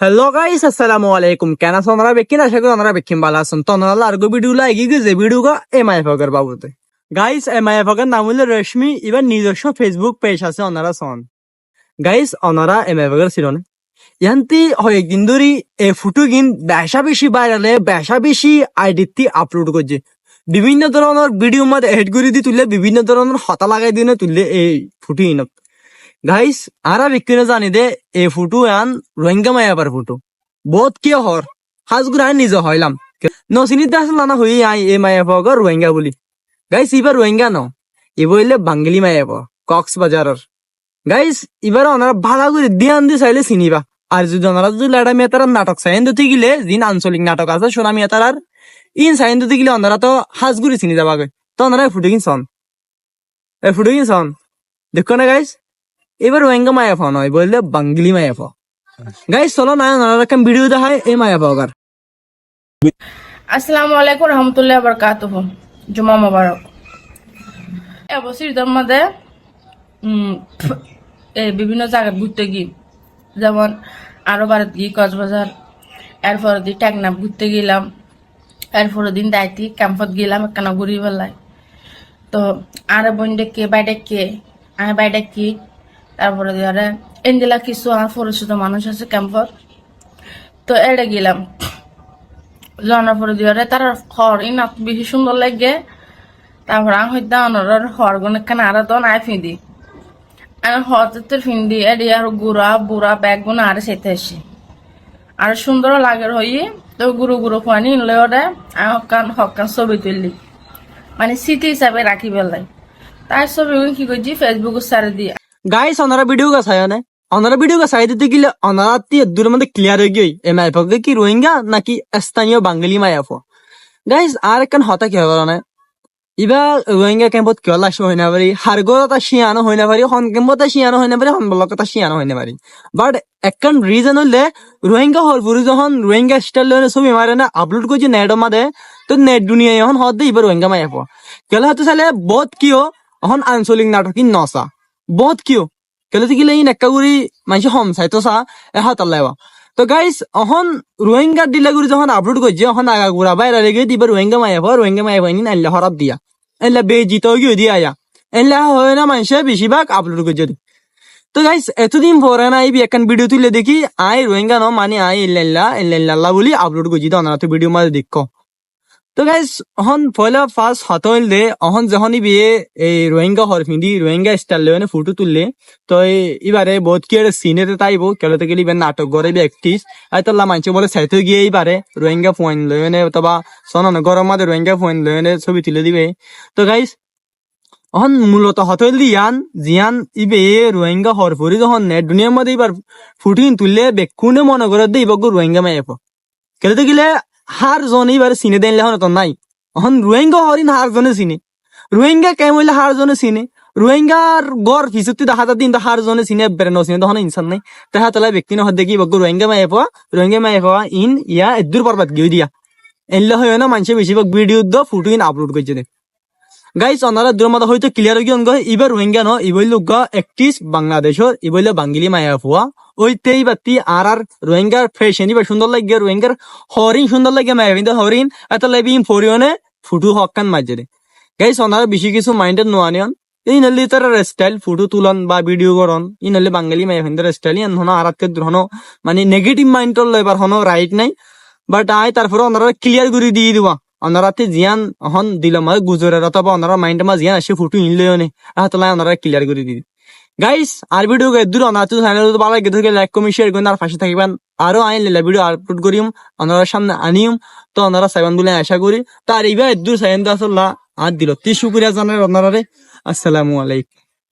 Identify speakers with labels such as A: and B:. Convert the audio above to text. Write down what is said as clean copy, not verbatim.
A: Hello guys, আসসালামু আলাইকুম। কেন আছো আপনারা? বেকিন আশা করি আপনারা বেকিন ভালো আছেন। তো আপনারা আরগো ভিডিও লাগি যে ভিডিও MIF এর বাবুতে গাইস, MIF এর নাম হলো রেশমি। এবার নিজস্ব ফেসবুক পেজ আছে ওনারা সন গাইস। ওনারা MIF এর ছিল না ইয়ান্তি হয় একদিন ধরে এই ফুটো গিন বেশা বেশি ভাইরালে বেশা বেশি আইডিতে আপলোড করছে। বিভিন্ন ধরনের ভিডিও মধ্যে এড করে দিয়ে তুললে বিভিন্ন ধরনের হতা লাগাই দিয়ে তুললে এই ফুটো ইনক গাইস। আরা বিক্রি জানি দে এই ফুটো আন রোহিঙ্গা মায়াবার ফুটো বহুত কিয় হর হাজগুর আন নিজে হইলাম নসিনিতে আসল না হই আই এ মায়াব রোহিঙ্গা বলি গাইস। এবার রোহিঙ্গা ন এ বললে বাঙ্গালি মায়াব কক্সবাজারের গাইস। এবার ওনারা ভালো করে ধ্যান দিয়ে চাইলে চিনিবা। আর যদি ওনারা যদি লেডা মেতার নাটক সাইন দিতে গেলে যিন আঞ্চলিক নাটক আছে সোনা মেতার আর ইন সাইন দিতে গেলে ওনারা তো হাজগুড়ি চিনি যাবাগে। তো ওনারা ফুটে কিনছন ফুটে কিনছন দেখো না গাইস। এবার রোহিঙ্গা মায়াফা নয় বললে বাঙ্গালি মায়াফা গাইস। চলো না একটা ভিডিও দেখায় এই মায়াফা ওগার।
B: আসসালামু আলাইকুম রহমতুল্লাহ বারাকাতুহু। জুমা মোবারক। এবছর ঈদের মধ্যে বিভিন্ন জায়গায় ঘুরতে গিয়ে যেমন আরো ভারত গিয়ে কক্সবাজার, এরপরের দিন টেকনাফ ঘুরতে গেলাম, এরপরের দিন দায়িত্ব ক্যাম্পত গেলাম একখানা ঘুরি বেলায়। তো আরে বোন ডেকে বাই ডেকে আমি বাই ডেকি তারপরে দিয়ে এনজেলা কিছু আমার পরিচিত মানুষ আছে ক্যাম্পত। তো এটা গেলাম জানার পরে দিয়ে তার হর ইনাত বেশি সুন্দর লাগে। তারপর আমি হইতে অনর হর গুণ কেন আর তো নাই ফিঁদি আমি হতে ফিন্দি এডি আর গুড়া বুড়া ব্যাগ গুণ আর সেতে আসি আর সুন্দর লাগে হই। তো গুরু গুরু পানি ইনলে ওরে আমি হকান ছবি তুললি মানে স্মৃতি হিসাবে রাখি বেলাই। তার ছবি কি করছি ফেসবুক সারে দিয়ে
A: গাইস ওনারা ভিডিও কা ছায়া না ওনারা ভিডিও কা ছাই দিতে গেলে ওনারা দূরের মধ্যে ক্লিয়ার হয়ে গই এই মায়াফা কি রোহিঙ্গা নাকি স্থানীয় বাঙালি মায়াফা গাইস। আর একখান হতা কি হবে না এবার রোহিঙ্গা ক্যাম্পত কিয় লাশ হয় না পারি হারগর তা শিয়ানো হয় না পারি হন ক্যাম্পত শিয়ানো হয় না পারি হন ব্লক তা শিয়ানো হয় না পারি। বাট একখান রিজন হলে রোহিঙ্গা হর পুরু যখন রোহিঙ্গা স্টাইল ছবি মারে না আপলোড করছি নেটের মাঝে তো নেট দুনিয়া এখন হদ এবার রোহিঙ্গা মায়াফা কেলে হয়তো চাইলে বহুত কিয় এখন আঞ্চলিক নাটক নসা বহুত কিয় কেলে গেলে ইন একটা করে মানুষ হম চাইতো চা হাতার লাইবা। তো গাইস এখন রোহিঙ্গা ডিলা করে যখন আপলোড করছে এখন আগা গুড়া বাইরে লেগে দিবার রোহিঙ্গা মায়াফা ইন আল্লাহ হরাপ দিয়া এনলা বেজিত গিয়ে দিয়া আয়া এনলা হয় না মানুষে বেশিরভাগ আপলোড করছে। তো গাইস এতদিন পরে না এই একখান ভিডিও তুলে দেখি আই রোহিঙ্গা ন মানে আই ইল্লাল্লাহ বলি আপলোড করছি। তো ওনারা তো ভিডিও মাঝে দেখো। তো গাইস এখন পয়লা ফার্স্ট হতইল দে এখন যখন বিয়ে এই রোহিঙ্গা হর ফিন্দি রোহিঙ্গা স্টাইল লে ফটো তুললে তো এবারে বহুত কি সিনেতে তাইব কেলতে গেলে ইবেন নাটক করে একটিস আইতল্লা মানুষ বলে সাইতে গিয়ে এইবারে রোহিঙ্গা ফোন লয়নে অথবা সনন গরম মাঝে রোহিঙ্গা ফোন লয়নে ছবি তুলে দিবে। তো গাইস এখন মূলত হতইল দিয়ান জিয়ান ইবে রোহিঙ্গা হর ফুরি যখন নেট দুনিয়ার মধ্যে এবার ফুটিন তুললে বেকুনে মনে করে দে ইবক রোহিঙ্গা মাইপ কেলতে গেলে হার জন এবার চিনে দেন লেখন তো নাই এখন রোহিঙ্গা হরিন হার জনে চিনে রোহিঙ্গা কেম হইলে হার জনে চিনে রোহিঙ্গার গড় ফিসুতি দেখা যাতে কিন্তু হার জনে চিনে বেড়ে চিনে তখন ইনসান নাই তাহা তোলা ব্যক্তি নহ দেখি বকু রোহিঙ্গা মাইপা ইন ইয়া এদুর পর্বাত গিয়ে দিয়া এনলে হয় না মানুষে বেশিরভাগ ভিডিও দ ফুটো ইন আপলোড করছে দেখ গাইস। ওনারা দূর মধ্যে হয়তো ক্লিয়ার হয়ে গিয়ে এবার রোহিঙ্গা ন ইবইল একটিস বাংলাদেশের ইবইল বাঙ্গিলি মায়াফুয়া ওইতেই বাতি আর রোহিঙ্গার ফ্যাশন এবার সুন্দর লাগে রোহিঙ্গার হরিণ সুন্দর লাগে মায়াবিন্দা হরিণ এত লাগবে ইম ফরিয়নে ফুটু হকান মাঝে গাইস। ওনারা বেশি কিছু মাইন্ডেড নোয়া নিয়ন এই নলি তার স্টাইল ফুটো তুলন বা ভিডিও করন ই নলে বাঙালি মায়াবিন্দার স্টাইল ইয়ান হন আর হন মানে নেগেটিভ মাইন্ডর লইবার হন রাইট নাই। বাট আই তারপরে ওনারা ক্লিয়ার করে দিয়ে দিবা ওনারাতে জিয়ান হন দিল মানে গুজরের অথবা ওনারা মাইন্ড মা জিয়ান আসে ফুটো ইনলেও নে হাতলাই ওনারা ক্লিয়ার করে দিদি গাইস। আর ভিডিও দূর ওনার চ্যানেল ভালো লাগে লাইক কমেন্ট শেয়ার করুন আর পাশে থাকবেন আরো আইন লেলা ভিডিও আপলোড করিম ওনার সামনে আনিম। তো ওনারা সাইবান বলে আশা করি তার এইবার দূর সাইন আসল্লাহ আর দিল তি শুক্রিয়া জানাই ওনারে। আসসালামু আলাইকুম।